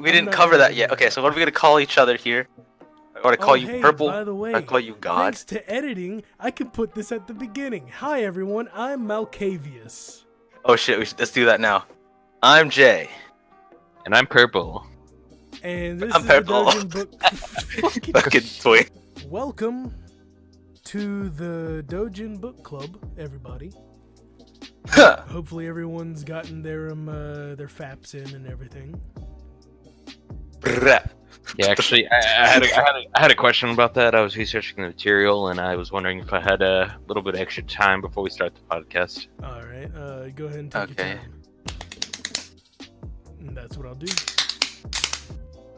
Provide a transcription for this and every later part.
we didn't cover that yet. Okay, so what are we gonna call each other here? I want to call you Purple. By the way, I call you God. Thanks to editing, I can put this at the beginning. Hi everyone, I'm Malkavius. Oh shit, let's do that now. I'm Jay. And I'm Purple. And this I'm is Purple. the Doujin Book. Fucking twink. Welcome to the Doujin Book Club, everybody. Hopefully everyone's gotten their faps in and everything. Yeah, actually, I had a question about that. I was researching the material, and I was wondering if I had a little bit of extra time before we start the podcast. All right, go ahead and take your time. And that's what I'll do.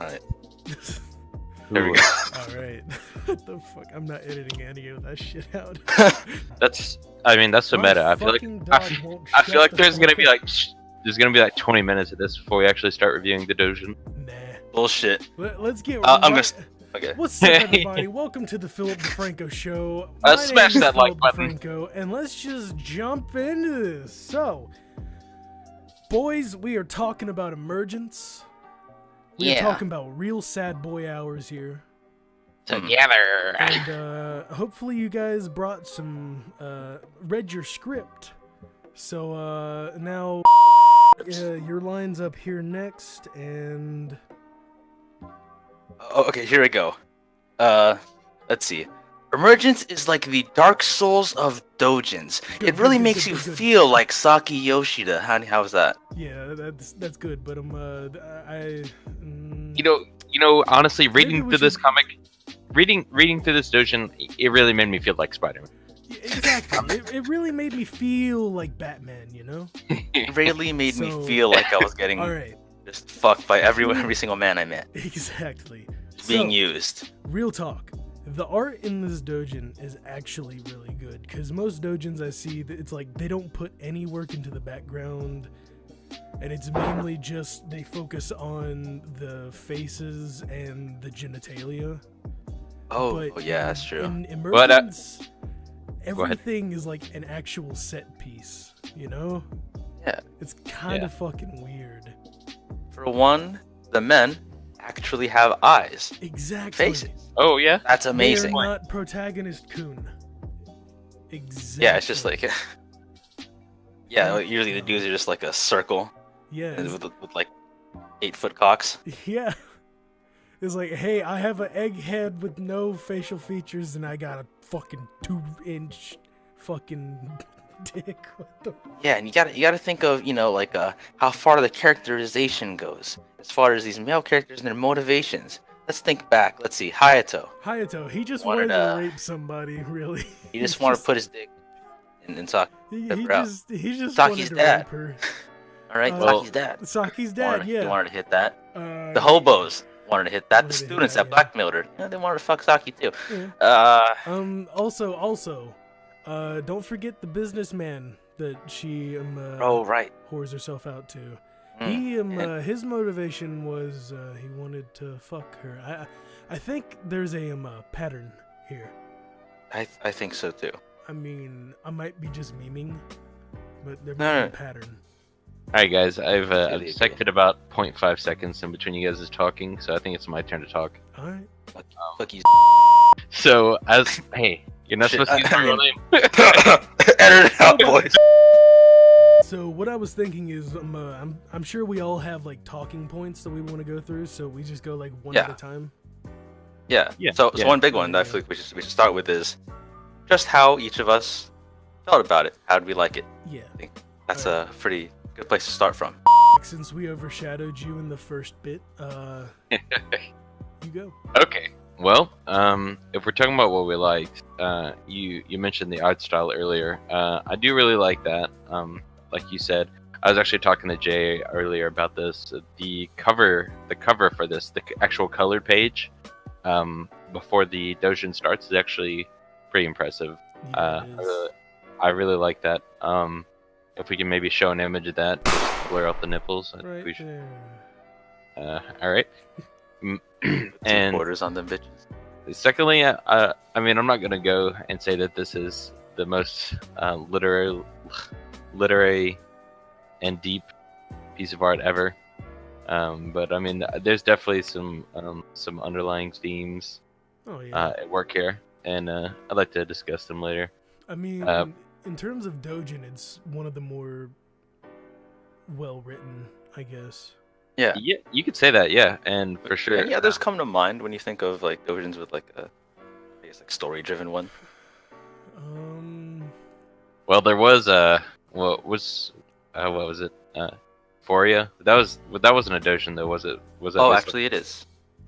All right. There we go. All right. What the fuck? I'm not editing any of that shit out. That's the meta. I feel like there's gonna be like 20 minutes of this before we actually start reviewing the Doujin. Nah. Bullshit. Let's get. Okay. What's up, everybody? Welcome to the Philip DeFranco Show. Smash that like button. DeFranco, and let's just jump into this. So, boys, we are talking about Emergence. We're talking about real sad boy hours here. Together. And hopefully you guys brought some, read your script. So now your line's up here next, and... Oh, okay, here we go. Let's see. Emergence is like the Dark Souls of Doujins. It really makes you feel like Saki Yoshida. How's that? Yeah, that's good. But You know, honestly, reading through this comic, reading through this Doujin, it really made me feel like Spider-Man. Yeah, exactly. it really made me feel like Batman. You know. It really made me feel like I was getting just fucked by every single man I met. Exactly. Being used. Real talk. The art in this doujin is actually really good, because most doujins I see, it's like they don't put any work into the background, and it's mainly just they focus on the faces and the genitalia. Oh yeah, that's true. In Emergence, everything is like an actual set piece, you know? Yeah. It's kind of fucking weird. For one, the men actually have eyes. Exactly. Faces. Oh yeah, that's amazing. They're not protagonist Kun. Exactly. Yeah, it's just like usually the dudes are just like a circle. Yeah. With like 8-foot cocks. Yeah. It's like, hey, I have an egghead with no facial features, and I got a fucking 2-inch fucking dick. What the? Yeah, and you gotta think of like how far the characterization goes as far as these male characters and their motivations. Let's think back. Let's see, Hayato. He just wanted to rape somebody, really. He just wanted to put his dick in Saki. He just Saki's wanted to dad. rape her. All right, Saki's dad. Saki's dad, He wanted to hit that. The hobos wanted to hit that. The students that blackmailed her, they wanted to fuck Saki too. Yeah. Also, don't forget the businessman that she whores herself out to. His motivation was he wanted to fuck her. I think there's a pattern here. I think so too. I mean, I might be just memeing, but there's a pattern. Alright guys, I've detected about 0.5 seconds in between you guys' talking, so I think it's my turn to talk. Alright. Fuck you. So, hey, you're not supposed to use my real name. Edit it out, boys. So what I was thinking is, I'm sure we all have like talking points that we want to go through, so we just go like one at a time. Yeah. So one big one that I feel like we should start with is just how each of us felt about it. How did we like it? Yeah. I think that's a pretty good place to start from. Since we overshadowed you in the first bit, you go. Okay. Well, if we're talking about what we liked, you mentioned the art style earlier. I do really like that. Like you said, I was actually talking to Jay earlier about this. The cover for this, the actual colored page, before the doujin starts, is actually pretty impressive. I really like that. If we can maybe show an image of that, blur out the nipples. Right there. All right. And borders on them bitches. Secondly, I mean, I'm not gonna go and say that this is the most literary and deep piece of art ever. But I mean, there's definitely some underlying themes Oh yeah. at work here, and I'd like to discuss them later. I mean, in terms of Doujin, it's one of the more well written, I guess. Yeah. Yeah, you could say that. Yeah, and for sure. Any others come to mind when you think of like Doujins with like a, I guess like story-driven one? Well, there was what was it? Euphoria. That wasn't a Doujin though, was it? Was that? Oh, actually, it is.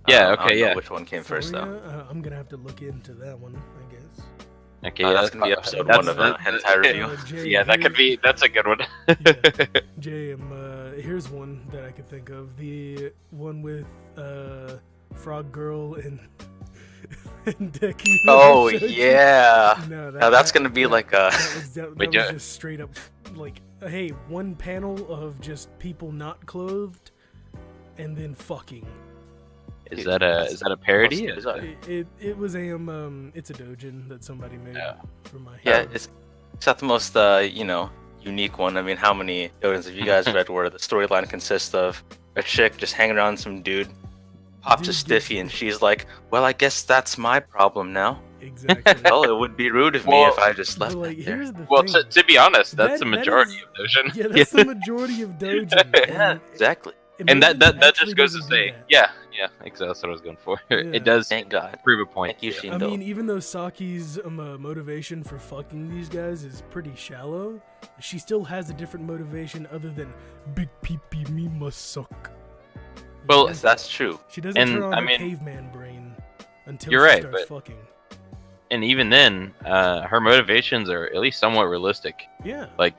Yeah. I Okay. don't know Yeah. which one came first though. I'm gonna have to look into that one, I guess. Okay. That's gonna be episode 1 of a hentai review. Jay, Yeah, that could be. That's a good one. Yeah. Jay, here's one that I could think of. The one with Frog Girl and Deku. Oh yeah. No, Now that's gonna be like a. That was just straight up like, hey, one panel of just people not clothed, and then fucking. Is that a parody? Is that- It was a it's a doujin that somebody made for my. Yeah, it's not the most unique one. I mean, how many doujins have you guys read where the storyline consists of a chick just hanging around some dude, pops a stiffy, and she's like, "Well, I guess that's my problem now." Exactly. Well, it would be rude of me if I just left Like, that there. here's the Well, thing. to be honest, that's That- the that majority is- of Doujin. Yeah, that's the majority of doujin. Yeah, exactly. And that actually just goes to doesn't do say, that. yeah, exactly. That's what I was going for. Yeah. It does Thank God. prove a point. Thank you, Yeah. I Shindo. mean, even though Saki's motivation for fucking these guys is pretty shallow, she still has a different motivation other than big pee me must suck. Well, Yes, that's true. She doesn't and, turn on I her mean, caveman brain until you're she right, starts but- fucking. And even then, her motivations are at least somewhat realistic. Yeah. Like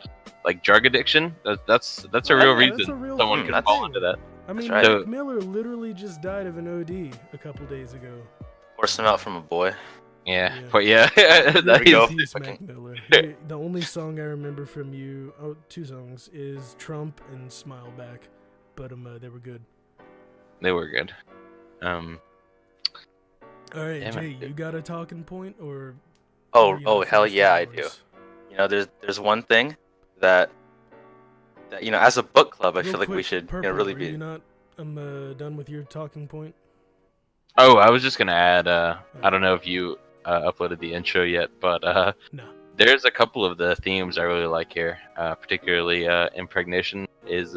drug addiction. That's a real Yeah, reason that's a real someone thing. could That's- fall into that. I mean, right. Mac Miller literally just died of an OD a couple days ago. Forced him out from a boy. Yeah, Yeah. but yeah, There that we go. is- Peace, Mac Miller. The only song I remember from you, two songs, is Trump and Smile Back, but they were good. they were good. All right, Damn Jay, it. you got a talking point or? Oh, hell yeah, I do. You know, there's one thing that as a book club, I feel like we should really Are be. you not done with your talking point? Oh, I was just gonna add. I don't know if you uploaded the intro yet, but No. there's a couple of the themes I really like here. Particularly, impregnation is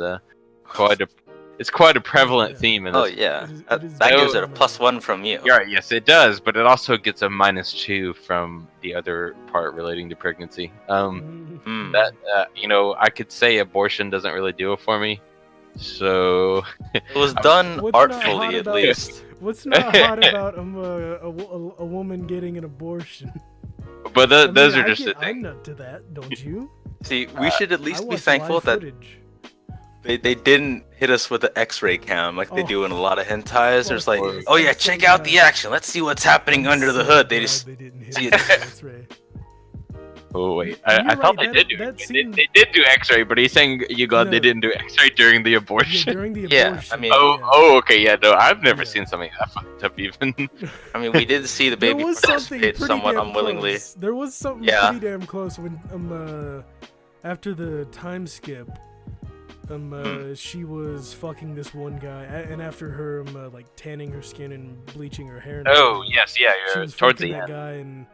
quite a prevalent Yeah. theme in Oh this. yeah, It is that very gives it a well +1 from you. You're right, yes, it does, but it also gets a -2 from the other part relating to pregnancy. Mm. That I could say abortion doesn't really do it for me. So It was done What's not hot artfully, at about- least. What's not hot about a woman getting an abortion? but I mean, those are I just the I'm thing. not to that, don't you? See, we should at I least be watch thankful live that footage. they didn't hit us with the X-ray cam like they Oh. do in a lot of hentais. There's like, Or- oh yeah, check out the action. Let's see what's happening under the hood. They Glad just they didn't hit see it it. with X-ray. Oh wait, You're I thought right, they that- did do that it. scene- They did do X-ray, but he's saying you glad No. they didn't do X-ray during the Yeah, abortion. during the Yeah, abortion. I mean- Oh, okay, yeah, no, I've never Yeah. seen something that fucked up even. I mean, we did see the There baby was something participate pretty somewhat damn unwillingly. close. There was something Yeah. pretty damn close when after the time skip, she was fucking this one guy, and after her like tanning her skin and bleaching her hair. And Oh everything, yes, yeah, she you're was towards fucking the that end. guy, and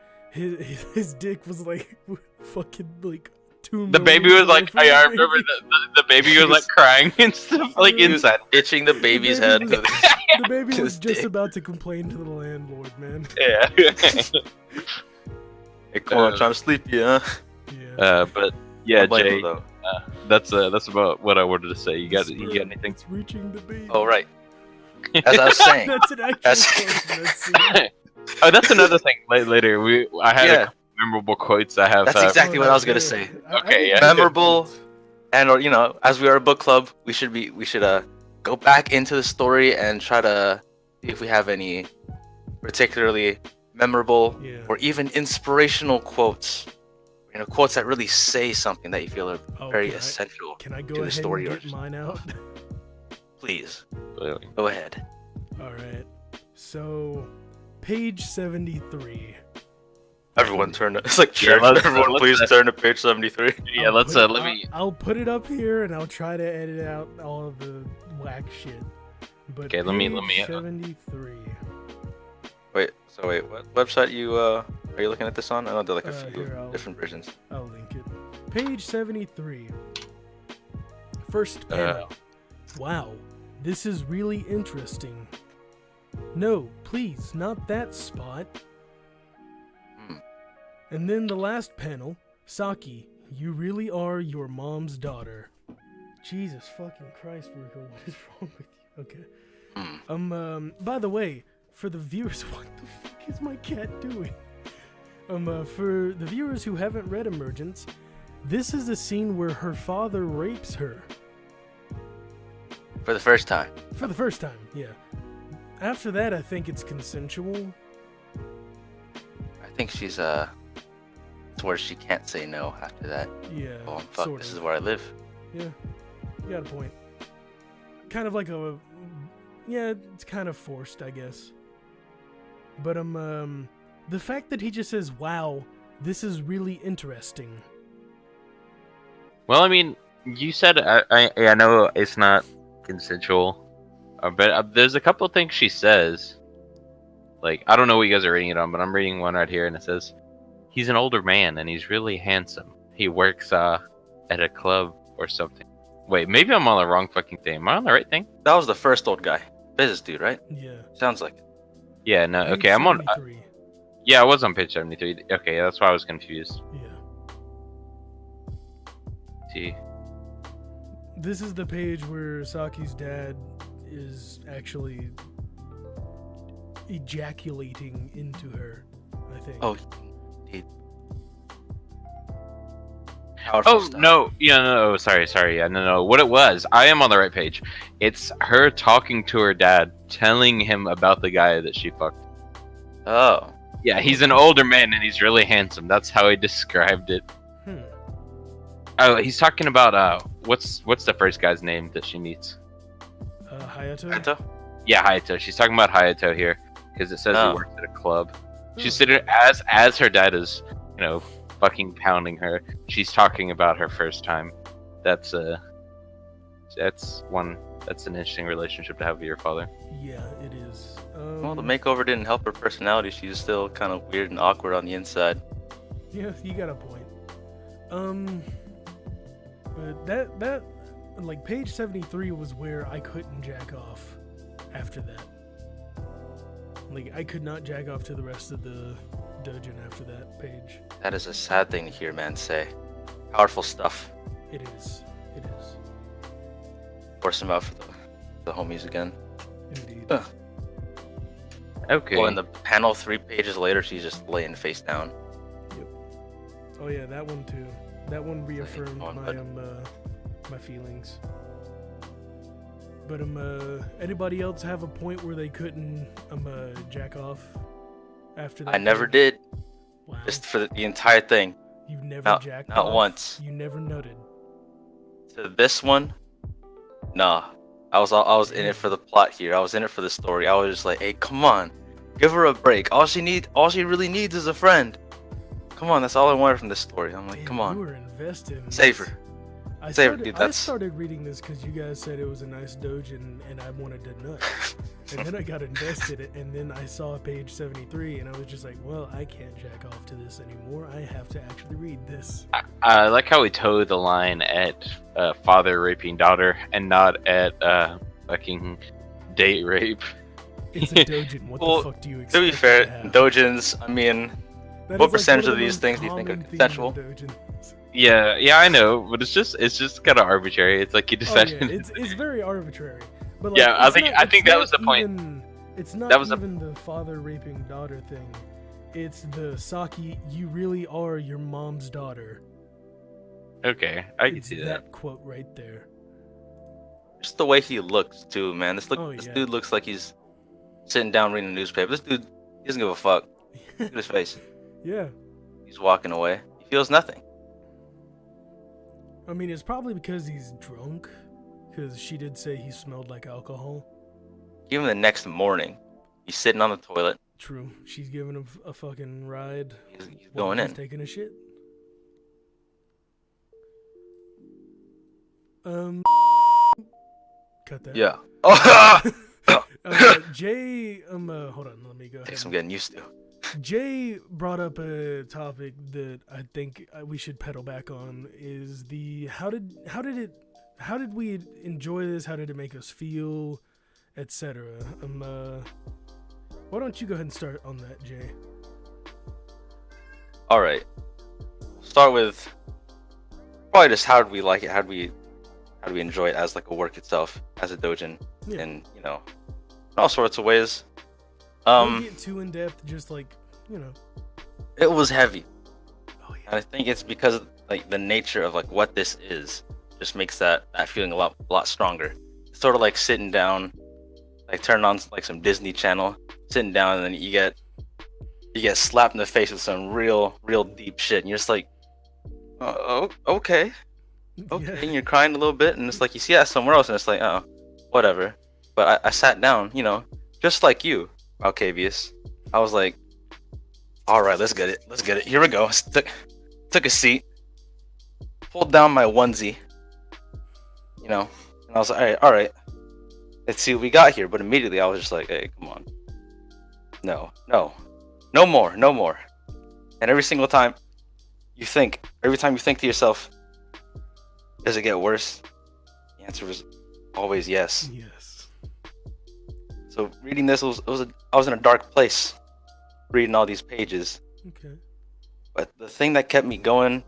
his dick was like fucking like 2 The baby was like, millimeters I away from remember the baby He was like was- crying and stuff, like He was inside. itching the baby's head. baby with- The baby His was just dick. about to complain to the landlord, man. Yeah. Hey, come on, trying to sleep, yeah. Yeah. But yeah, Don't blame him, Jay, though. that's about what I wanted to say. You got anything? It's reaching the baby. Oh right. As I was saying, That's an actual That's- quote from that scene. Oh, that's another thing. Later, I had a Yeah. couple memorable quotes I have. That's exactly what I was gonna say. Okay, yeah. Memorable. And as we are a book club, we should go back into the story and try to see if we have any particularly memorable Yeah. or even inspirational quotes. Quotes that really say something that you feel are Oh, very can I- essential. Can I to go the ahead story and get arc. mine out? Please, Really. go ahead. All right. So, page 73. Everyone turn. It's like Yeah, church. Everyone, please turn to page 73. Yeah, let me. I'll put it up here, and I'll try to edit out all of the whack shit. But Okay, let me. 73. Wait, what website are you looking at this on? I know there are like a few different versions. I'll link it. Page 73. First panel. Wow, this is really interesting. No, please, not that spot. And then the last panel, Saki, you really are your mom's daughter. Jesus fucking Christ, Rico, what is wrong with you? Okay. By the way, for the viewers, what the fuck is my cat doing? For the viewers who haven't read Emergence, this is a scene where her father rapes her. For the first time. For the first time, yeah. After that, I think it's consensual. I think she's it's where she can't say no after that. Yeah. Oh fuck! This is where I live. Yeah, you got a point. Kind of like yeah, it's kind of forced, I guess. But the fact that he just says, "Wow, this is really interesting." Well, I mean, you said I know it's not consensual, but there's a couple things she says. Like, I don't know what you guys are reading it on, but I'm reading one right here, and it says, "He's an older man, and he's really handsome. He works at a club or something." Wait, maybe I'm on the wrong fucking thing. Am I on the right thing? That was the first old guy, business dude, right? Yeah. Sounds like it. Yeah, no. Okay, I'm on. Yeah, I was on page 73. Okay, that's why I was confused. Yeah. See. This is the page where Saki's dad is actually ejaculating into her, I think. Oh, oh stuff. No, yeah, no, sorry, yeah, no. What it was, I am on the right page. It's her talking to her dad, telling him about the guy that she fucked. Oh. Yeah, he's an older man and he's really handsome. That's how he described it. Oh, he's talking about what's the first guy's name that she meets? Hayato? Yeah, Hayato. She's talking about Hayato here because it says he works at a club. She's sitting as her dad is, fucking pounding her. She's talking about her first time. That's an interesting relationship to have with your father. Yeah, it is. Well, the makeover didn't help her personality. She's still kind of weird and awkward on the inside. Yeah, you got a point. But that like page 73 was where I couldn't jack off after that. Like, I could not jack off to the rest of the Doujin after that page. That is a sad thing to hear man say. Powerful stuff. It is. Force him out for the homies again. Indeed. Okay. Well, in the panel 3 pages later, she's just laying face down. Yep. Oh yeah, that one too. That one reaffirmed my feelings. But anybody else have a point where they couldn't jack off after that? I never did. Wow. Just for the entire thing. You've never jacked off? Not once. You never nutted. To this one, nah. I was in it for the plot here. I was in it for the story. I was just like, hey, come on, give her a break. All she really needs is a friend. Come on, that's all I wanted from this story. I'm like, come on. You were invested in Save this. her. I started reading this because you guys said it was a nice Doujin and I wanted to nut. And then I got invested, and then I saw page 73 and I was just like, well, I can't jack off to this anymore. I have to actually read this. I like how we toe the line at father raping daughter and not at fucking date rape. It's a Doujin. What the fuck do you expect? To be fair, Doujins, I mean, what percentage of these things do you think are consensual? Yeah, I know, but it's just kind of arbitrary. It's like you decided. Oh, yeah, it's very arbitrary. But like, yeah, I think that was the point. It's not even the father raping daughter thing. It's the Saki, you really are your mom's daughter. Okay, I can see that quote right there. Just the way he looks too, man. This dude looks like he's sitting down reading a newspaper. This dude, he doesn't give a fuck. Look at his face. Yeah. He's walking away. He feels nothing. I mean, it's probably because he's drunk, because she did say he smelled like alcohol. Even the next morning, he's sitting on the toilet, True. She's giving him a fucking ride. He's going in. He's taking a shit. Cut that. Yeah. Jay, hold on, let me go ahead. Takes some getting used to. Jay brought up a topic that I think we should pedal back on. Is the how did we enjoy this? How did it make us feel, etc. Why don't you go ahead and start on that, Jay? All right. Start with probably just how did we like it? How do we enjoy it as like a work itself, as a doujin, and in all sorts of ways. Don't get too in depth, just like it was heavy. Oh yeah. And I think it's because of, like, the nature of like what this is just makes that feeling a lot stronger. It's sort of like sitting down, like turning on like some Disney Channel, sitting down, and then you get slapped in the face with some real deep shit, and you're just like, oh, okay. Yeah. And you're crying a little bit, and it's like you see that somewhere else, and it's like, oh, whatever. But I sat down, just like you, Alcavius. I was like, all right, let's get it. Here we go. Took a seat, pulled down my onesie, and I was like, all right, let's see what we got here. But immediately I was just like, hey, come on, no more. And every time you think to yourself, does it get worse? The answer was always yes. Yes. So reading this I was in a dark place, reading all these pages. Okay. But the thing that kept me going,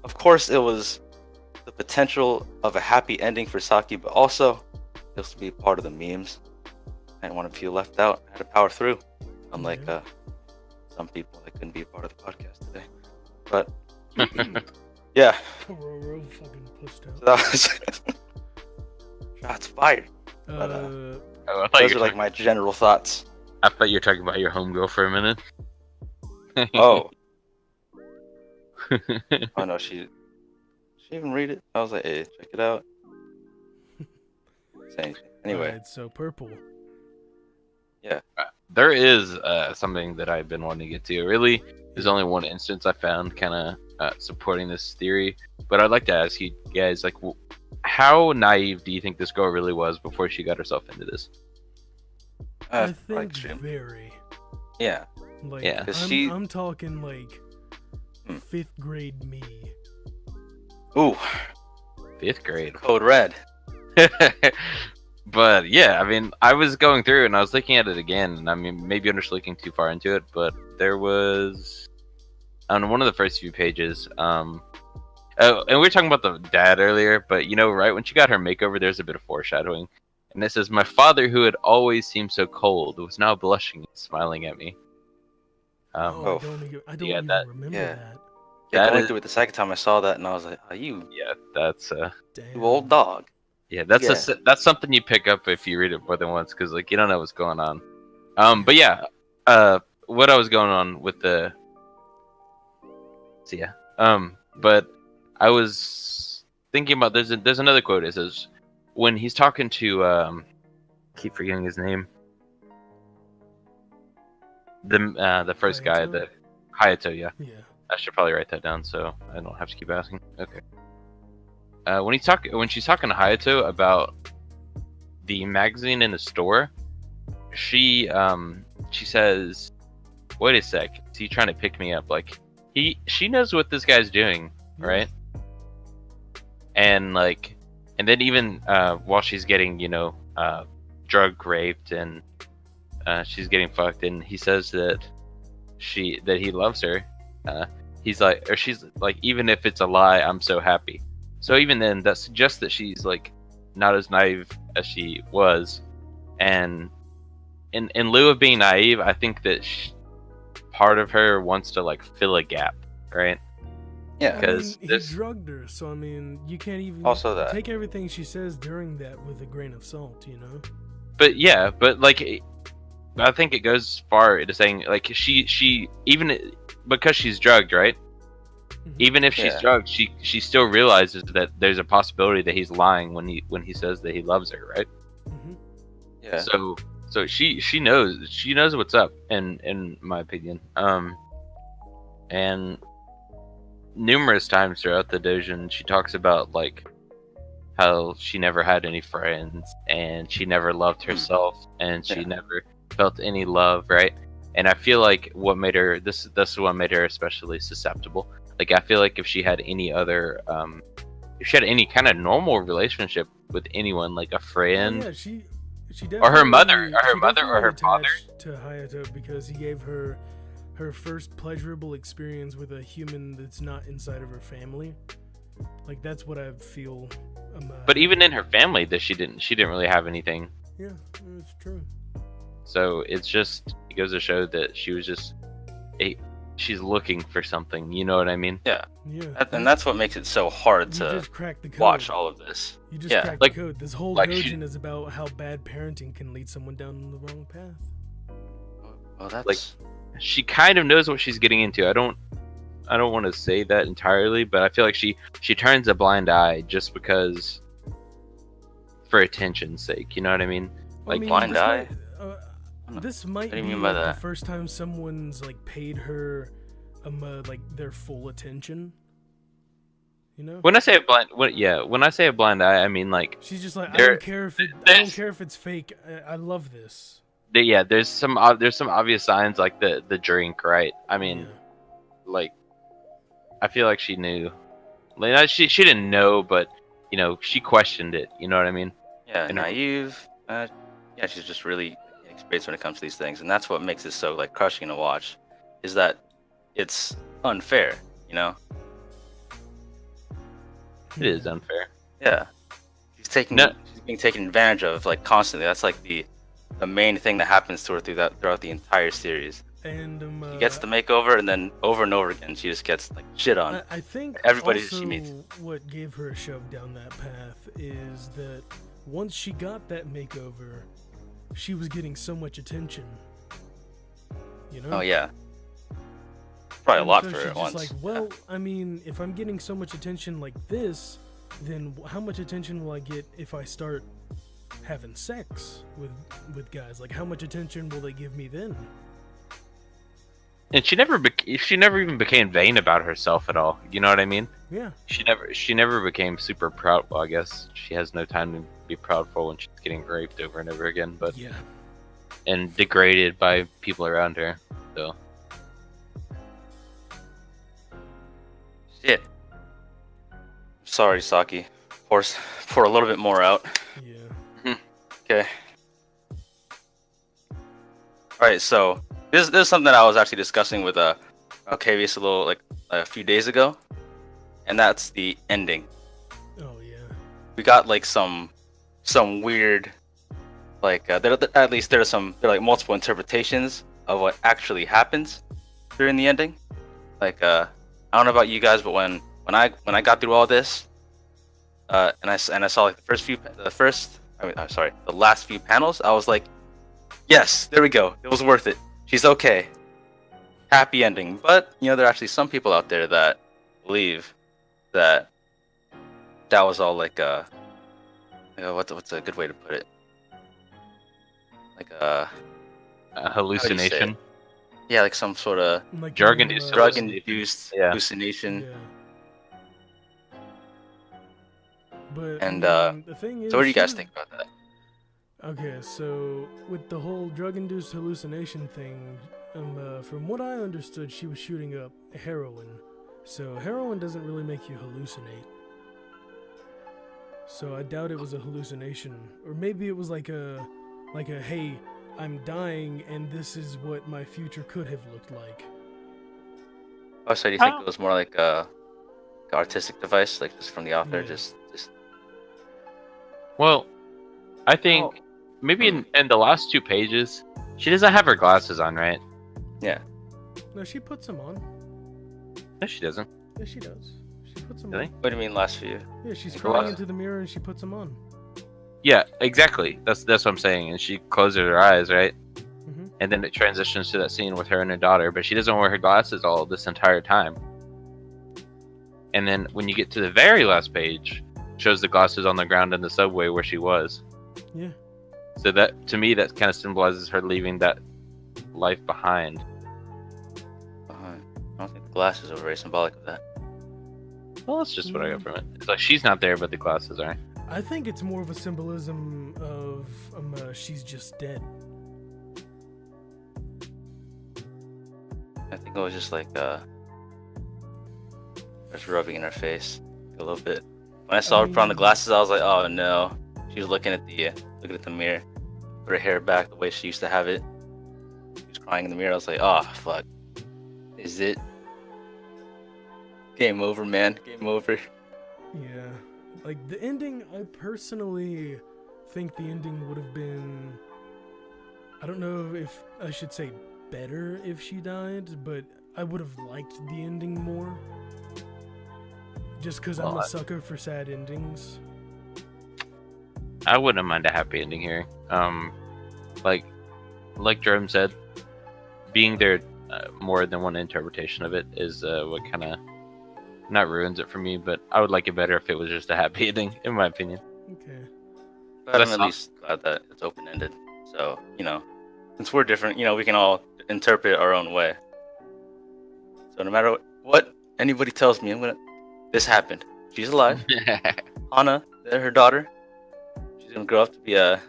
of course, it was the potential of a happy ending for Saki, but also just to be part of the memes. I didn't want to feel left out. I had to power through, unlike some people that couldn't be a part of the podcast today. But yeah. Kororo fucking pushed out. So that was shots fired. But, those are like my general thoughts. I thought you were talking about your homegirl for a minute. Oh. Oh no, she even read it? I was like, hey, check it out. Anyway. It's so purple. Yeah. There is something that I've been wanting to get to. Really, there's only one instance I found kind of supporting this theory. But I'd like to ask you guys, like, how naive do you think this girl really was before she got herself into this? I think very. Yeah. Like, yeah. I'm talking like 5th grade me. Ooh. 5th grade. Code Red. But yeah, I mean, I was going through and I was looking at it again, and I mean, maybe I'm just looking too far into it, but there was on one of the first few pages, and we were talking about the dad earlier, but right when she got her makeover, there's a bit of foreshadowing, and it says, "My father, who had always seemed so cold, was now blushing and smiling at me." I don't even remember that. Yeah, I went through it the second time I saw that, and I was like, "Are you?" Yeah, that's you old dog. Yeah, that's something you pick up if you read it more than once, because like you don't know what's going on. But yeah, what I was going on with the. So yeah, but I was thinking about there's another quote. It says when he's talking to I keep forgetting his name. The first Hayato? guy, the Hayato, yeah. Yeah. I should probably write that down so I don't have to keep asking. Okay. When she's talking to Hayato about the magazine in the store, she says, "Wait a sec, is he trying to pick me up?" Like she knows what this guy's doing, right? And then even while she's getting drug raped and she's getting fucked, and he says that he loves her. He's like, or she's like, even if it's a lie, I'm so happy. So even then, that suggests that she's like not as naive as she was, and in lieu of being naive, I think that part of her wants to like fill a gap, right? Yeah, because he drugged her, so I mean, you can't even also take everything she says during that with a grain of salt, But yeah, but like, I think it goes far into saying like she even because she's drugged, right? Even if she's drugged, she still realizes that there's a possibility that he's lying when he says that he loves her, right? Yeah. So So she knows what's up, in my opinion. And numerous times throughout the Doujin, she talks about like how she never had any friends and she never loved herself and she never felt any love, right? And I feel like what made her this is what made her especially susceptible. Like I feel like if she had any other if she had any kind of normal relationship with anyone, like a friend, she or her mother, or her father, to Hayato, because he gave her her first pleasurable experience with a human that's not inside of her family. Like that's what I feel. But even in her family, she didn't really have anything. Yeah, it's true. So it goes to show that she was just she's looking for something. You know what I mean? Yeah. Yeah. And that's what makes it so hard to watch all of this. You just cracked the code. This whole Doujin is about how bad parenting can lead someone down the wrong path. Well, that's like she kind of knows what she's getting into. I don't want to say that entirely, but I feel like she turns a blind eye just because, for attention's sake. You know what I mean? Like blind eye. This might be the first time someone's like paid her like their full attention. You know? When I say a blind eye, I mean like she's just like I don't care if it's fake. I love this. There's some obvious signs like the drink, right? I mean, like I feel like she knew. Like she didn't know, but you know she questioned it. You know what I mean? Yeah, naive. She's just really inexperienced when it comes to these things, and that's what makes it so like crushing to watch. Is that it's unfair, you know? It is unfair. Yeah, she's being taken advantage of like constantly. That's like the main thing that happens to her throughout the entire series. And she gets the makeover, and then over and over again, she just gets like shit on. I think everybody also she meets. What gave her a shove down that path is that once she got that makeover, she was getting so much attention. You know? Oh yeah. Probably a lot for her at once. Like, well, I mean, if I'm getting so much attention like this, then how much attention will I get if I start having sex with guys? Like, how much attention will they give me then? And she never even became vain about herself at all. You know what I mean? Yeah. She never became super proud. Well, I guess she has no time to be proud for when she's getting raped over and over again. But yeah. And degraded by people around her. So. Shit. Sorry, Saki. Pour a little bit more out. Yeah. Okay. Alright, so this is something that I was actually discussing with Octavius a few days ago, and that's the ending. Oh yeah. We got like some weird, like at least there are like multiple interpretations of what actually happens during the ending. Like I don't know about you guys, but when I got through all this, and I saw like the last few panels, I was like, yes, there we go. It was worth it. She's okay. Happy ending. But, you know, there are actually some people out there that believe that was all like what's a good way to put it? Like a hallucination. Yeah, like some sort of like drug-induced hallucination. Yeah. But And the thing is, so what do you guys think about that? Okay, so with the whole drug-induced hallucination thing, from what I understood, she was shooting up heroin. So heroin doesn't really make you hallucinate. So I doubt it was a hallucination, or maybe it was like a hey, I'm dying, and this is what my future could have looked like. Oh, so do you think it was more like a artistic device, like just from the author, just? Well, I think maybe in the last 2 pages, she doesn't have her glasses on, right? Yeah. No, she puts them on. No, she doesn't. Yeah, she does. She puts them Really? on. What do you mean last few? Yeah, she's crying into the mirror and she puts them on. Yeah, exactly. That's what I'm saying. And she closes her eyes, right? Mm-hmm. And then it transitions to that scene with her and her daughter, but she doesn't wear her glasses all this entire time. And then when you get to the very last page, shows the glasses on the ground in the subway where she was. Yeah. So that, to me, that kind of symbolizes her leaving that life behind. I don't think the glasses are very symbolic of that. Well, that's just what I got from it. It's like she's not there, but the glasses are. I think it's more of a symbolism of she's just dead. I think it was just like just rubbing in her face a little bit. When I saw her put on the glasses, I was like, oh no. She was looking at the mirror, put her hair back the way she used to have it. She was crying in the mirror. I was like, oh fuck, is it game over, man? Game over. Yeah, like the ending. I personally think the ending would have been. I don't know if I should say better if she died, but I would have liked the ending more. Just because I'm a sucker for sad endings. I wouldn't mind a happy ending here. Like Jerome said, being there more than one interpretation of it is what kind of not ruins it for me, but I would like it better if it was just a happy ending, in my opinion. Okay. But I'm at least glad that it's open-ended. So, since we're different, we can all interpret it our own way. So no matter what anybody tells me, this happened. She's alive. Hana, her daughter, she's gonna grow up to be a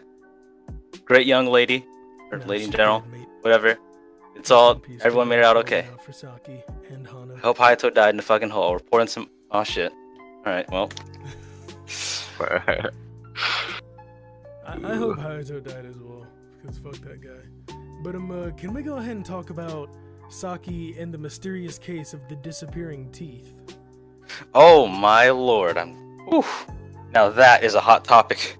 great young lady, or lady in general, whatever. It's all, everyone made it out okay. For Saki and Hana. I hope Hayato died in the fucking hole. We're pouring some, oh shit. Alright, well. I hope Hayato died as well, because fuck that guy. But can we go ahead and talk about Saki and the mysterious case of the disappearing teeth? Oh my lord, now that is a hot topic.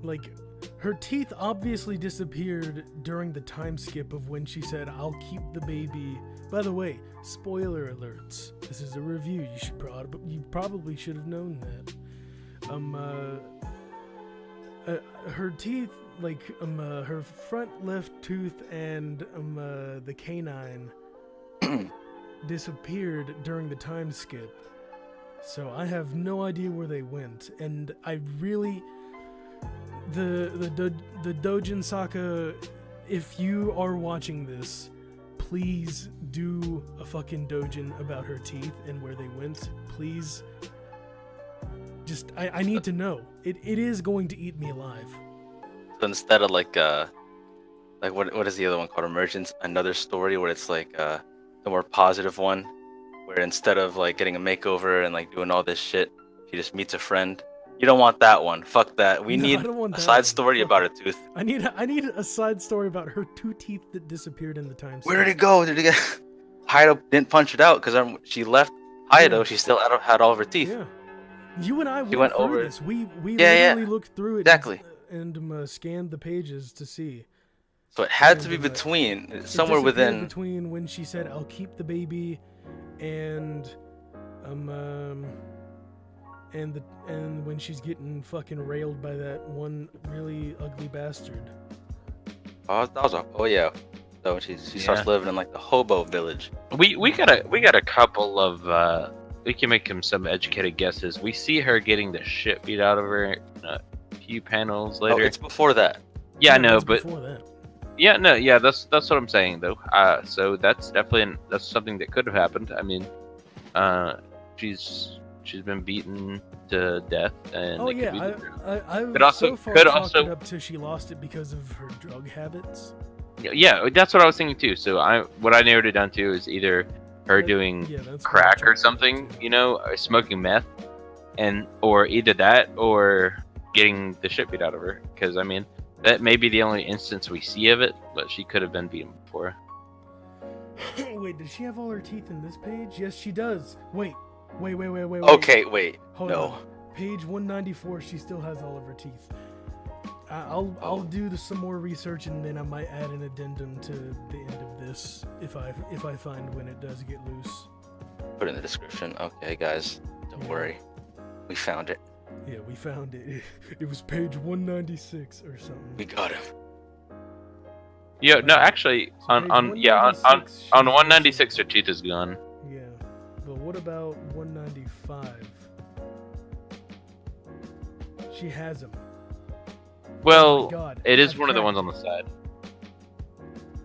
Like, her teeth obviously disappeared during the time skip of when she said, "I'll keep the baby." By the way, spoiler alerts. This is a review. You probably should have known that. Her teeth, like her front left tooth and the canine disappeared during the time skip. So I have no idea where they went, and I really the Doujin Saka, if you are watching this, please do a fucking doujin about her teeth and where they went. Please. Just I need to know. It is going to eat me alive. So instead of like what is the other one called? Emergence, another story where it's like the more positive one, where instead of like getting a makeover and like doing all this shit, she just meets a friend. You don't want that one. Fuck that. We need a side story about her tooth. I need a side story about her two teeth that disappeared in the time. Where did it go? Did it get? Hayato didn't punch it out because she left Hayato. Yeah. She still had all of her teeth. Yeah. You and I went over this. We literally looked through it exactly and scanned the pages to see. So it had to be between somewhere within between when she said, "I'll keep the baby," and when she's getting fucking railed by that one really ugly bastard. Oh yeah. So she starts living in like the hobo village. We got a couple of we can make some educated guesses. We see her getting the shit beat out of her a few panels later. Oh, it's before that. Yeah, I know, but before that. Yeah, no, yeah, that's what I'm saying though. So that's definitely that's something that could have happened. I mean, she's been beaten to death, and I could also so far chalked it up to she lost it because of her drug habits. Yeah, that's what I was thinking too. So what I narrowed it down to is either her doing crack or something, or smoking meth, or either that or getting the shit beat out of her. Because I mean, that may be the only instance we see of it, but she could have been beaten before. Wait, does she have all her teeth in this page? Yes, she does. Wait. Okay, wait. Hold on. Page 194, she still has all of her teeth. I'll do some more research, and then I might add an addendum to the end of this if I find when it does get loose. Put it in the description. Okay, guys, don't worry, we found it. Yeah, we found it. It was page 196 or something. We got him. Yeah, no, actually, on 196, her teeth is gone. Yeah, but what about 195? She has them. Well, Oh my God, it is I've one of the cracked ones on the side.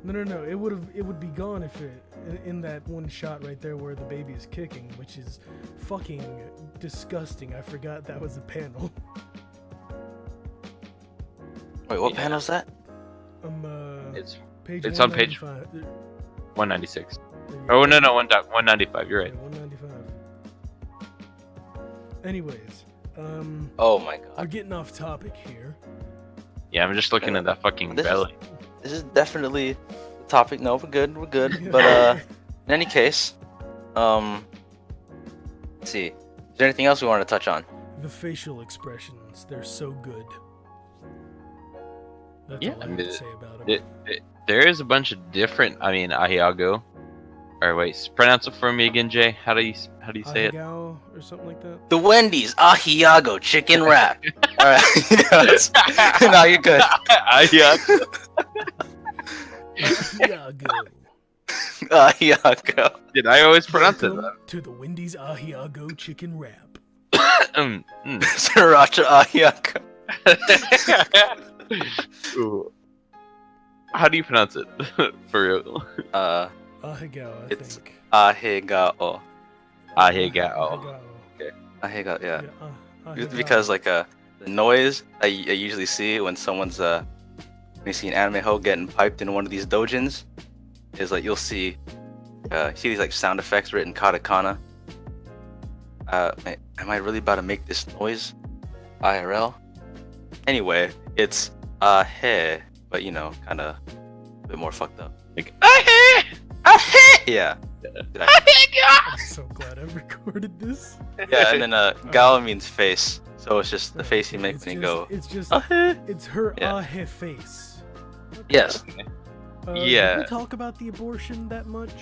No. It would be gone if it in that one shot right there where the baby is kicking, which is fucking disgusting. I forgot that was a panel. Wait, what panel's that? Page it's on page 195. 196. Oh no, 195. You're right. Yeah, 195. Anyways, Oh my we're god. getting off topic here. Yeah, I'm just looking at that fucking belly. This is definitely the topic. No, we're good. But in any case, let's see. Is there anything else we want to touch on? The facial expressions, they're so good. That's Yeah, all I I have mean, to say about them. There is a bunch of different. I mean, Ahiago. Or wait, pronounce it for me again, Jay. How do you say it? Ahegao or something like that. The Wendy's Ahiago chicken wrap. All right. No, you're good. Ahiago. Ahegao. Ahiago. Did I always pronounce it? Welcome to the Wendy's Ahegao chicken wrap. Sriracha Ahiago. Ooh. How do you pronounce it? For real? Ahegao, I It's think. Ahegao. Ahegao. Ahegao, yeah. Ahegao. Because like the noise I usually see when someone's when you see an anime hoe getting piped in one of these doujins is like you'll see these like sound effects written katakana. Am I really about to make this noise IRL? Anyway, it's ahe, but you know, kind of a bit more fucked up. Like ahe, ahe. Yeah. I'm so glad I recorded this. Yeah, and then gao means face, so it's just the face you make It's when you just- go. It's just. Ahe. It's her Yeah. ahe face. Yes. Yeah. Did we talk about the abortion that much?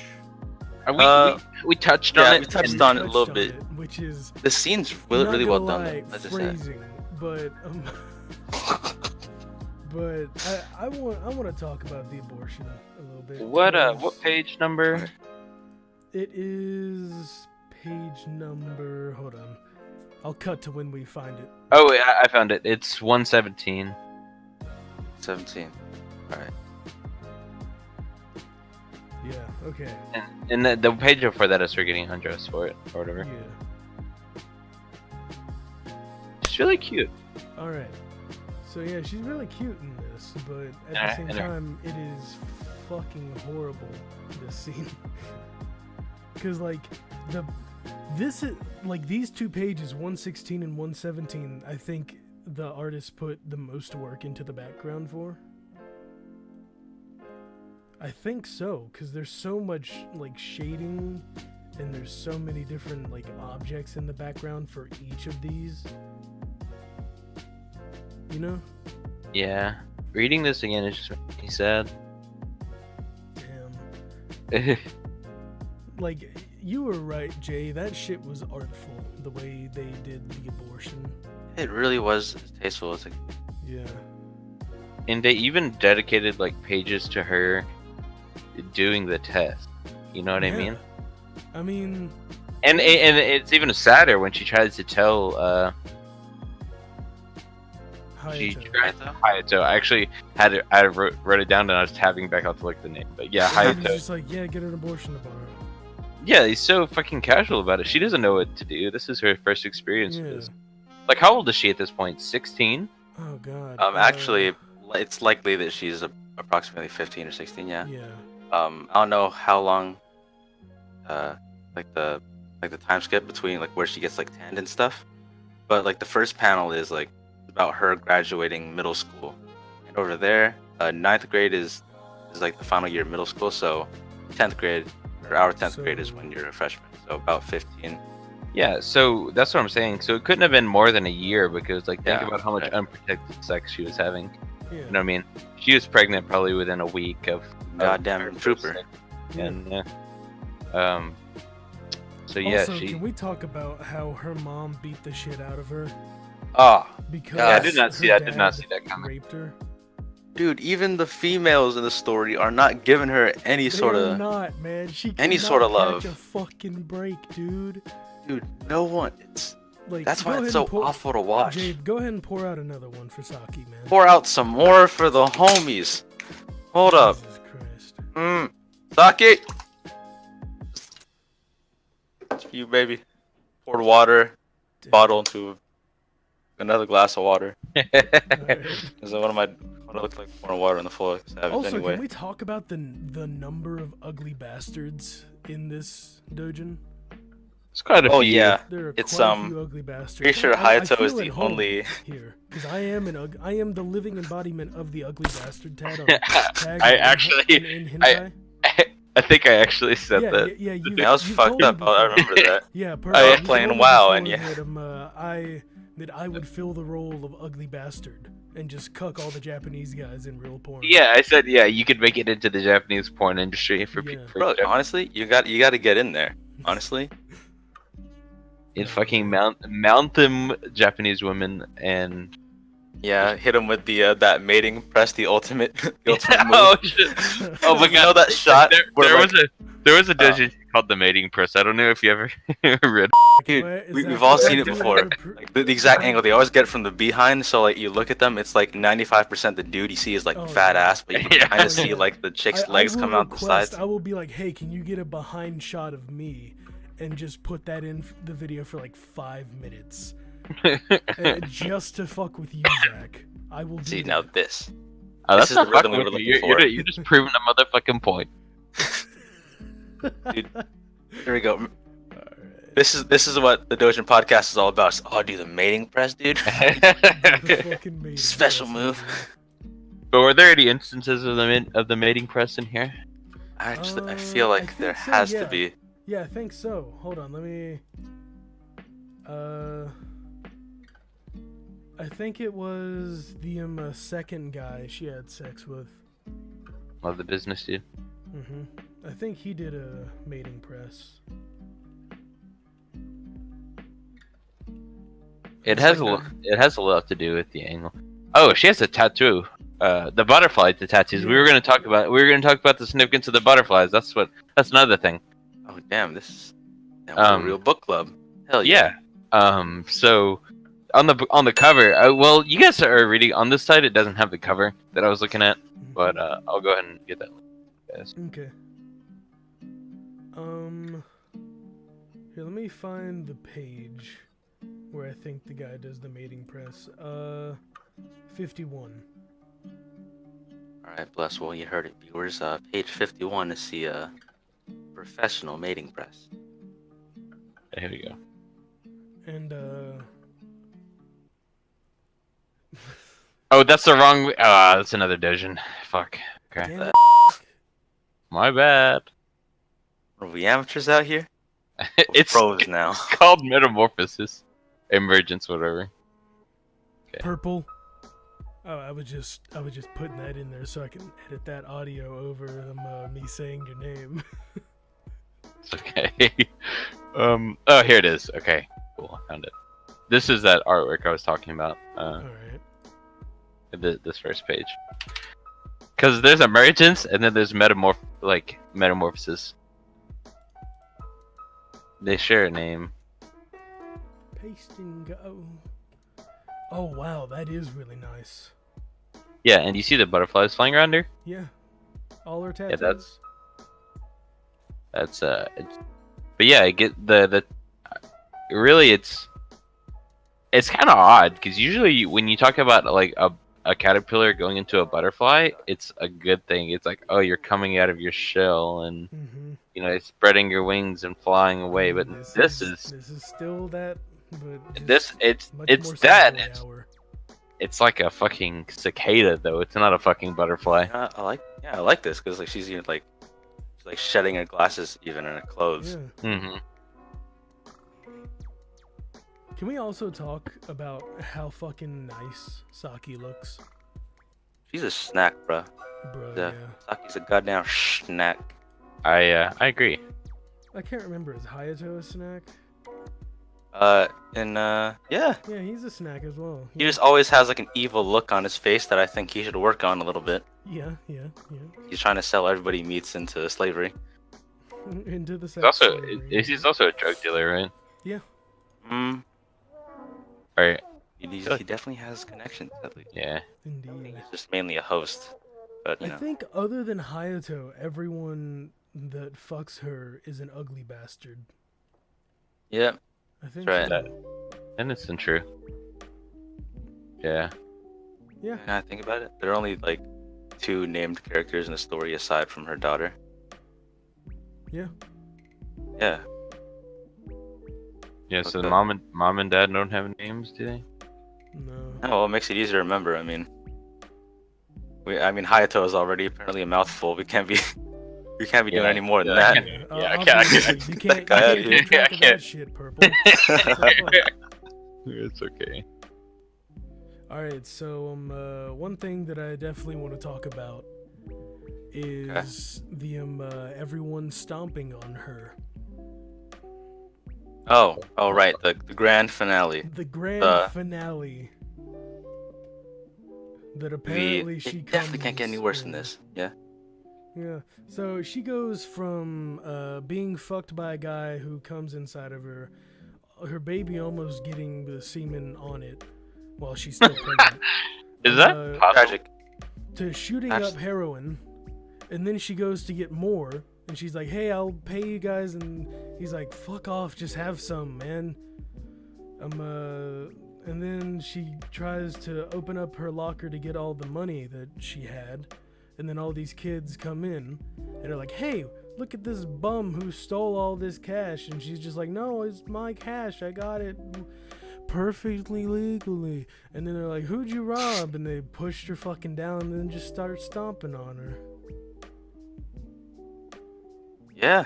We touched on yeah, it. we touched and- on it a little Touched on bit. it, which is The scene's really, not really well gonna done. lie, Let's just say. phrasing, but but I want to talk about the abortion a little bit. What page number? It is page number. Hold on, I'll cut to when we find it. Oh, I found it. It's 117. 17. All right. Yeah. Okay. And the page before that is her getting undressed for it, or whatever. Yeah. She's really cute. All right. So yeah, she's really cute in this, but at Yeah, the same I know. time, it is fucking horrible. This scene, because like these two pages, 116 and 117, I think the artist put the most work into the background for. I think so, because there's so much like shading, and there's so many different like objects in the background for each of these. You know? Yeah. Reading this again is just making me sad. Damn. Like, you were right, Jay. That shit was artful, the way they did the abortion. It really was tasteful. It's like, Yeah. And they even dedicated like pages to her doing the test. You know what I Yeah. mean? I mean, And it's even sadder when she tries to tell she Hayato. tried to Hayato. I actually wrote it down and I was tabbing back out to look at the name. But yeah, He's Hayato. just like, yeah, get an abortion tomorrow. Yeah, he's so fucking casual about it. She doesn't know what to do. This is her first experience with Yeah. this. Like, how old is she at this point? 16? Oh god. actually, it's likely that she's approximately 15 or 16. Yeah. Yeah. I don't know how long, like the time skip between like where she gets like tanned and stuff, but like the first panel is like about her graduating middle school, and over there, ninth grade is like the final year of middle school, so 10th grade or our 10th grade is So- when you're a freshman, so about 15. Yeah, so that's what I'm saying. So it couldn't have been more than a year because, like, think Yeah, about how much right. unprotected sex she was having. Yeah. You know what I mean? She was pregnant probably within a week of Goddamn her first trooper. sex. And so yeah, also, she. can we talk about how her mom beat the shit out of her Oh, because Yeah, I did not see- her I did not dad see that coming. raped her? dude, even the females in the story are not giving her any sort They're of. not, man. She any cannot sort of catch love. a fucking break, dude. Dude, no one. Like, that's why it's so awful to watch. Jade, go ahead and pour out another one for Saki, man. Pour out some more for the homies. Hold up. Jesus Christ. Saki! It's for you, baby. Poured water, bottle into another glass of water. Is that what it looks like pouring water in the floor? Also, anyway. Can we talk about the number of ugly bastards in this doujin? It's quite a few. Oh yeah, there are it's quite a few ugly bastards. Pretty sure Hayato is the only here because I am the living embodiment of the ugly bastard tag. I think I actually said that. Yeah, that was fucked up. I remember that. Yeah, I was playing WoW and that I would fill the role of ugly bastard and just cuck all the Japanese guys in real porn. Yeah, I said you could make it into the Japanese porn industry for Bro, honestly, you got to get in there. Honestly. In fucking mount them Japanese women and hit them with the that mating press, the ultimate move. Oh shit! Oh my god! You know that shot? There was a doujin called the mating press. I don't know if you ever read. Dude, we've all seen it before. Like, the exact angle they always get from the behind. So like you look at them, it's like 95% the dude you see is like fat ass, but you kind of see like the chick's legs come out the sides. I will be like, hey, can you get a behind shot of me? And just put that in the video for like 5 minutes, just to fuck with you, Zach. I will do see that. now this. That's not fucking with you. You're just proving a motherfucking point. Dude, here we go. Right. This is what the Doujin podcast is all about. Oh, do the mating press, dude. Mating Special press. move. But were there any instances of the mating press in here? I feel like there has to be. Yeah, I think so. Hold on, let me... I think it was the second guy she had sex with. Love the business, dude. I think he did a mating press. It has a lot to do with the angle. Oh, she has a tattoo. The butterfly, the tattoos. Yeah. We were gonna talk about the significance of the butterflies. That's another thing. Oh damn! This is a real book club. Hell yeah! So on the cover, well, you guys are reading on this side. It doesn't have the cover that I was looking at, but I'll go ahead and get that. Guys. Okay. Here, let me find the page where I think the guy does the mating press. 51. All right, bless. Well, you heard it, viewers. Page 51 is the professional mating press. Here we go. And oh, that's the wrong. That's another doujin. Fuck. Okay. My bad. Are we amateurs out here? It's pros now. It's called Metamorphosis, Emergence, whatever. Okay. Purple. Oh, I was just putting that in there so I can edit that audio over me saying your name. It's okay. Oh, here it is. Okay, cool. I found it. This is that artwork I was talking about. All right. This first page. Because there's Emergence and then there's Metamorphosis. They share a name. Paste and go. Oh wow, that is really nice. Yeah, and you see the butterflies flying around here? Yeah. All her tattoos. Yeah, that's but yeah, I get the really it's kind of odd because usually when you talk about like a caterpillar going into a butterfly, it's a good thing. It's like, oh, you're coming out of your shell and you know, it's spreading your wings and flying away. But this is still that. But it's that. It's like a fucking cicada though. It's not a fucking butterfly. I like this because like she's like shedding her glasses even in her clothes. Yeah. Can we also talk about how fucking nice Saki looks? She's a snack, bruh. Yeah. Saki's a goddamn snack. I agree. I can't remember. Is Hayato a snack? Yeah. Yeah, he's a snack as well. He just always has like an evil look on his face that I think he should work on a little bit. Yeah. He's trying to sell everybody meats into slavery. Into the He's also a drug dealer, right? Yeah. Right. He definitely has connections, at least. Yeah. Indeed. He's just mainly a host. But, I think other than Hayato, everyone that fucks her is an ugly bastard. Yeah. I think right. so. And it's true. Yeah. Yeah. I think about it. There are only like 2 named characters in the story aside from her daughter. Yeah. Yeah. Yeah, so the mom and dad don't have names, do they? No. Oh, well, it makes it easier to remember. I mean, Hayato is already apparently a mouthful. We can't be doing any more than that. I can't. You can't keep track of that shit, Purple. It's okay. Alright, so one thing that I definitely want to talk about is the everyone stomping on her. Oh, right, the grand finale. The grand finale. That apparently she definitely can't get any worse than this. Yeah. Yeah. So she goes from being fucked by a guy who comes inside of her baby almost getting the semen on it while she's still pregnant. Is that tragic? To shooting up heroin, and then she goes to get more, and she's like, "Hey, I'll pay you guys," and he's like, "Fuck off, just have some, man." And then she tries to open up her locker to get all the money that she had, and then all these kids come in, and they're like, "Hey, look at this bum who stole all this cash," and she's just like, "No, it's my cash, I got it perfectly legally." And then they're like, "Who'd you rob?" And they pushed her fucking down and then just start stomping on her. Yeah.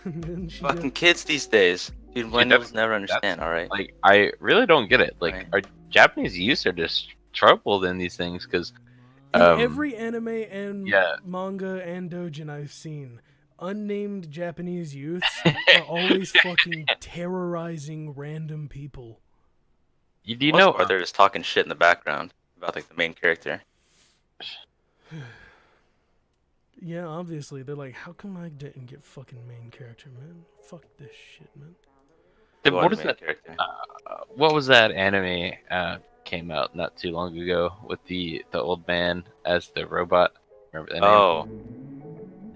And then fucking kids these days. Dude, millennials never understand, alright? Like, I really don't get it. Like, our Japanese youth are just troubled in these things, because every anime and manga and doujin I've seen, unnamed Japanese youths are always fucking terrorizing random people. Do you know? Or they're just talking shit in the background about like the main character. Yeah, obviously they're like, "How come I didn't get fucking main character, man? Fuck this shit, man." What is that? What was that anime came out not too long ago with the old man as the robot? Remember that name?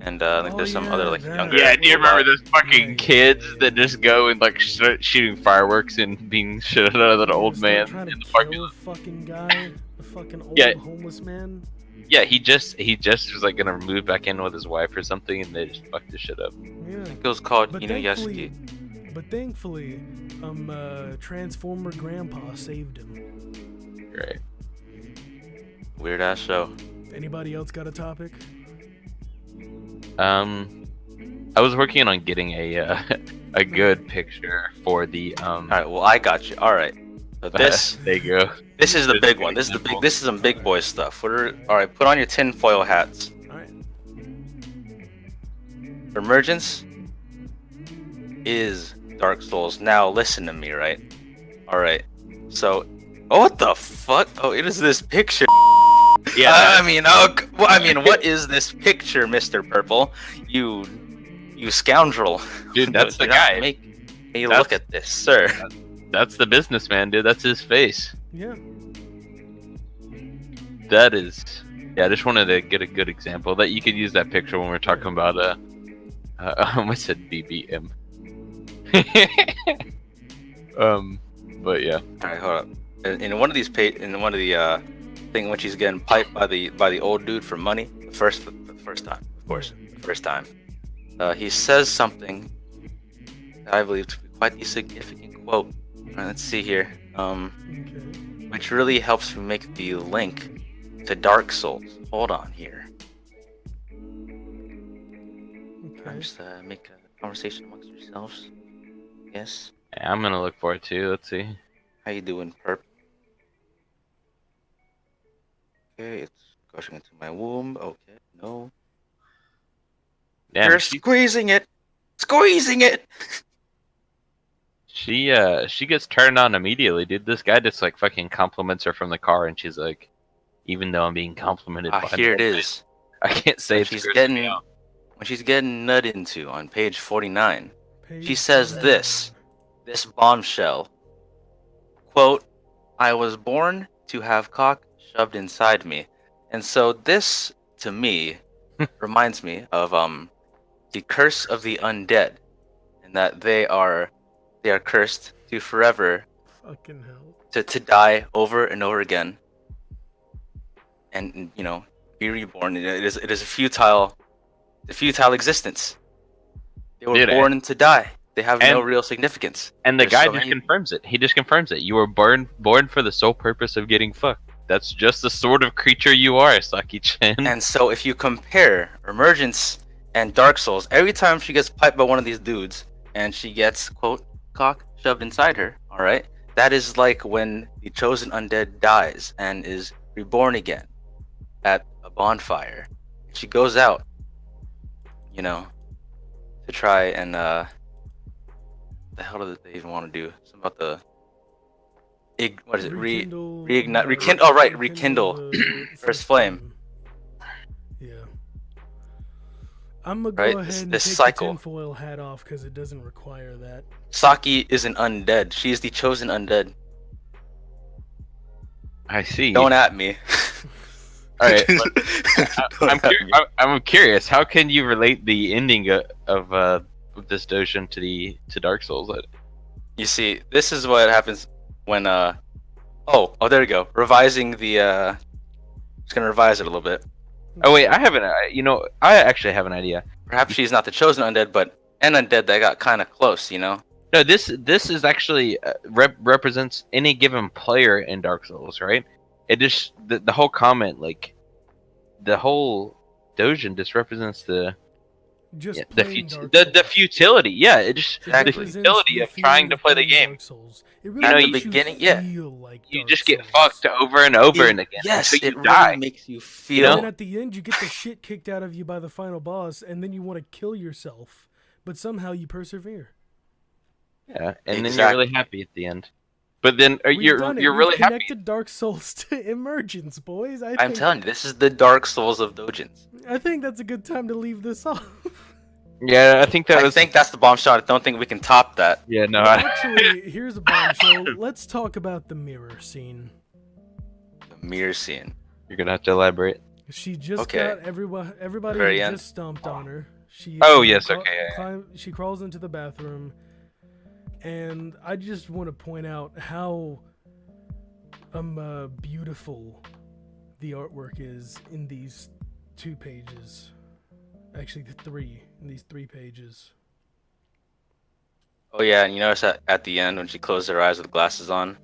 And I think there's some other like younger. Yeah, do you remember those fucking kids that just go and like start shooting fireworks and being shit out of that old man in the parking lot? Fucking guy, the fucking old homeless man. Yeah, he just was like gonna move back in with his wife or something, and they just fucked this shit up. Yeah, I think it was called Inuyasuki. But thankfully, Transformer Grandpa saved him. Right. Weird ass show. Anybody else got a topic? I was working on getting a good picture for the All right, well I got you. All right. So this there you go. This is the big one. This is some big boy stuff. All right, put on your tinfoil hats. All right. Emergence is Dark Souls. Now listen to me, right? All right. So, what the fuck? Oh, it is this picture. Yeah. I mean, what is this picture, Mr. Purple? You scoundrel. Dude, that's the guy. Make me look at this, sir. That's the businessman, dude. That's his face. Yeah. That is. Yeah, I just wanted to get a good example that you could use that picture when we're talking about I almost said BBM. But yeah. All right, hold up. In one of these thing when she's getting piped by the old dude for money, the first time, of course, the first time, he says something that I believe to be quite the significant quote. All right, let's see here. Which really helps me make the link to Dark Souls. Hold on here. Okay. Just make a conversation amongst yourselves. Yes. Yeah, I'm gonna look for it too. Let's see. How you doing, Perp? Okay, it's gushing into my womb. Okay, no. Damn, You're squeezing it! Squeezing it! She gets turned on immediately, dude. This guy just like fucking compliments her from the car, and she's like, even though I'm being complimented by here it is. I can't say when she's getting nut into on page 49. She says this bombshell. Quote, I was born to have cock shoved inside me. And so this, to me, reminds me of the curse of the undead, and that they are cursed to forever Fucking hell. to die over and over again, and be reborn. It is a futile existence. They were born to die. They have no real significance. And the guy just confirms it. He just confirms it. You were born for the sole purpose of getting fucked. That's just the sort of creature you are, Saki-chan. And so if you compare Emergence and Dark Souls, every time she gets piped by one of these dudes and she gets, quote, cock shoved inside her, alright? That is like when the chosen undead dies and is reborn again at a bonfire. She goes out, to try and, what the hell do they even want to do? Something about the... what is it? Reignite, rekindle. Oh, right, rekindle first flame. Yeah. I'm gonna go ahead and take the tinfoil hat off because it doesn't require that. Saki is an undead. She is the chosen undead. I see. Don't at me. All right. I'm curious. How can you relate the ending of this Doujin to Dark Souls? You see, this is what happens when there we go. Revising the just gonna revise it a little bit. Oh wait, I actually have an idea. Perhaps she's not the chosen undead, but an undead that got kind of close, No, this is actually represents any given player in Dark Souls, right? It just the whole comment, like the whole Doujin just represents the futility. Yeah, it just the futility of trying to play the game. It really at the beginning, like you just get fucked over and over and again. Yes, until you it die. really makes you feel. And then at the end, you get the shit kicked out of you by the final boss, and then you want to kill yourself, but somehow you persevere. Yeah, and then you're really happy at the end. But then you're really happy. Connected Dark Souls to Emergence, boys. I'm telling you, this is the Dark Souls of Doujins. I think that's a good time to leave this off. Yeah, I think that's the bombshell. I don't think we can top that. Yeah, no. Actually, here's a bombshell. Let's talk about the mirror scene. The mirror scene. You're gonna have to elaborate. She just got everybody just stomped on her. She she crawls into the bathroom, and I just want to point out how beautiful the artwork is in these 2 pages. Actually, in these 3 pages. Oh yeah, and you notice that at the end when she closed her eyes with glasses on,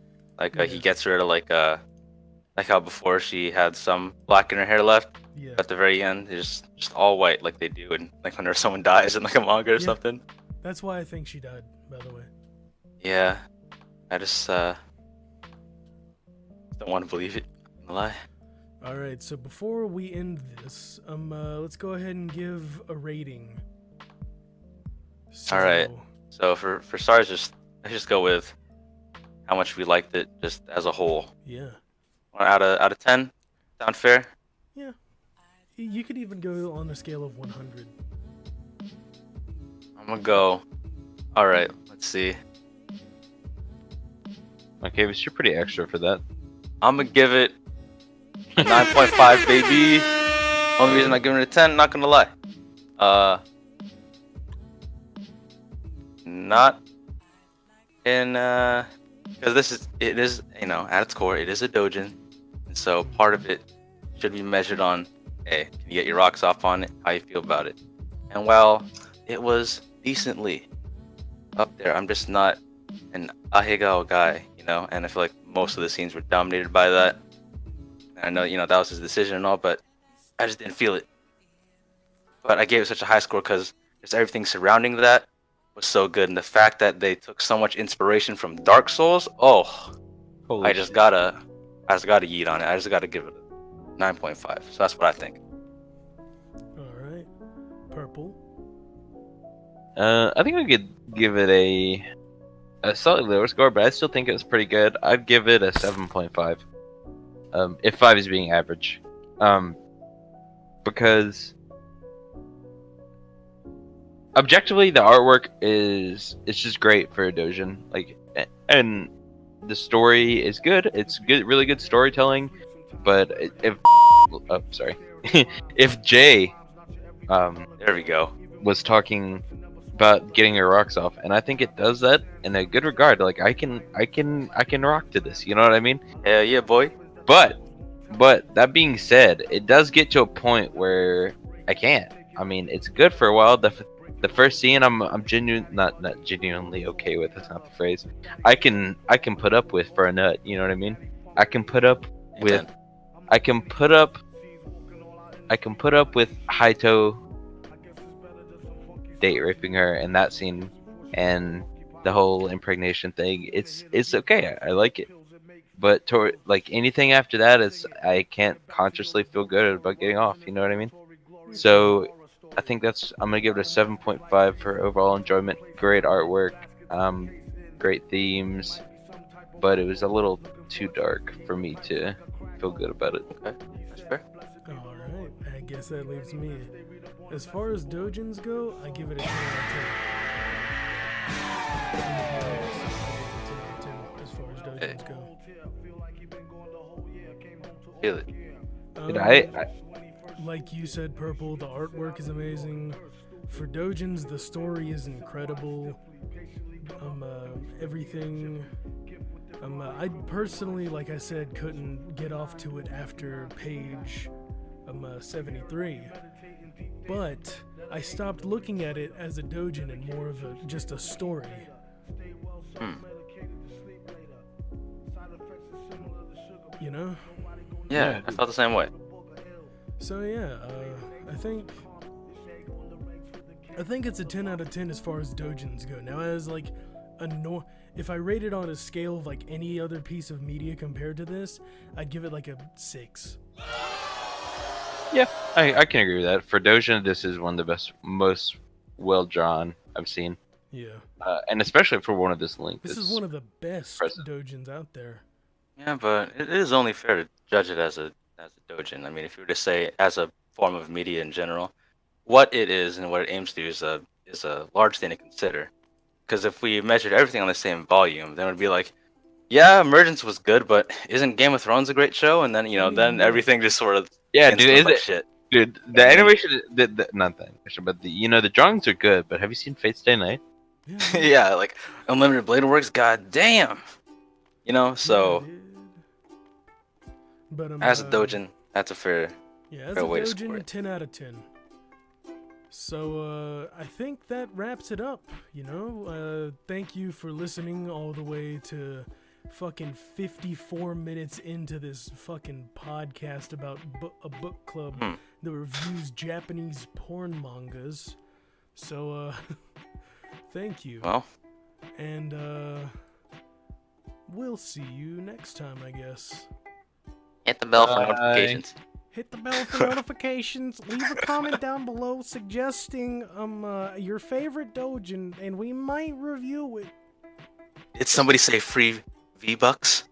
he gets rid of like how before she had some black in her hair left. Yeah. At the very end, it's just all white like they do, and like whenever someone dies in like a manga or something. That's why I think she died, by the way. Yeah, I just don't want to believe it. I'm gonna lie. Alright, so before we end this, let's go ahead and give a rating. Alright, so for stars, let's just go with how much we liked it just as a whole. Yeah. Out of 10? Sound fair? Yeah. You could even go on a scale of 100. I'm gonna go... Alright, let's see. Okay, but you're pretty extra for that. I'm gonna give it 9.5, baby. Only reason I'm giving it a 10, not gonna lie. Not in because it is at its core it is a doujin, and so part of it should be measured on, hey, can you get your rocks off on it? How you feel about it? And while it was decently up there, I'm just not an ahegao guy, and I feel like most of the scenes were dominated by that. I know, that was his decision and all, but I just didn't feel it. But I gave it such a high score because just everything surrounding that was so good, and the fact that they took so much inspiration from Dark Souls, I just gotta yeet on it. I just gotta give it a 9.5. So that's what I think. All right, Purple. I think I could give it a slightly lower score, but I still think it was pretty good. I'd give it a 7.5. If 5 is being average, because objectively the artwork is just great for a doujin, and the story is good. It's good, really good storytelling. But if sorry, if Jay there we go, was talking about getting her rocks off, and I think it does that in a good regard. Like I can rock to this. You know what I mean? Hell yeah, boy. But that being said, it does get to a point where I can't. I mean, it's good for a while. The first scene, I'm not genuinely okay with. That's not the phrase. I can put up with for a nut. You know what I mean? I can put up with. Amen. I can put up with Haito date raping her and that scene and the whole impregnation thing. It's okay. I like it. But like anything after that is I can't consciously feel good about getting off. You know what I mean? So I think I'm gonna give it a 7.5 for overall enjoyment. Great artwork, great themes, but it was a little too dark for me to feel good about it. Okay, that's fair. Alright, I guess that leaves me. As far as Doujins go, I give it a 10 out of 10. As far as Doujins go. Feel it. Like you said, Purple, the artwork is amazing. For Doujins, the story is incredible. Everything. I personally, like I said, couldn't get off to it after page 73. But I stopped looking at it as a doujin and more of just a story. You know? Yeah, I felt the same way. So yeah, I think it's a 10 out of 10 as far as doujins go. Now, as like if I rate it on a scale of like any other piece of media compared to this, I'd give it like a 6. Yeah, I can agree with that. For Doujin, this is one of the best, most well drawn I've seen. Yeah. And especially for one of this length. This is one of the best doujins out there. Yeah, but it is only fair to judge it as a doujin. I mean, if you were to say as a form of media in general, what it is and what it aims to do is a large thing to consider. Because if we measured everything on the same volume, then it would be like, yeah, Emergence was good, but isn't Game of Thrones a great show? And then then everything just sort of dude, is it shit. Dude, the animation, not the animation, but the drawings are good. But have you seen Fate Stay Night? Yeah, like Unlimited Blade Works. God damn, so. But as a doujin, that's a fair way to doujin, score it. 10 out of 10. So I think that wraps it up. Thank you for listening all the way to fucking 54 minutes into this fucking podcast about a book club that reviews Japanese porn mangas. So thank you. Well, and we'll see you next time, I guess. Hit the bell for notifications. Hit the bell for notifications. Leave a comment down below suggesting your favorite doujin, and we might review it. Did somebody say free V-Bucks?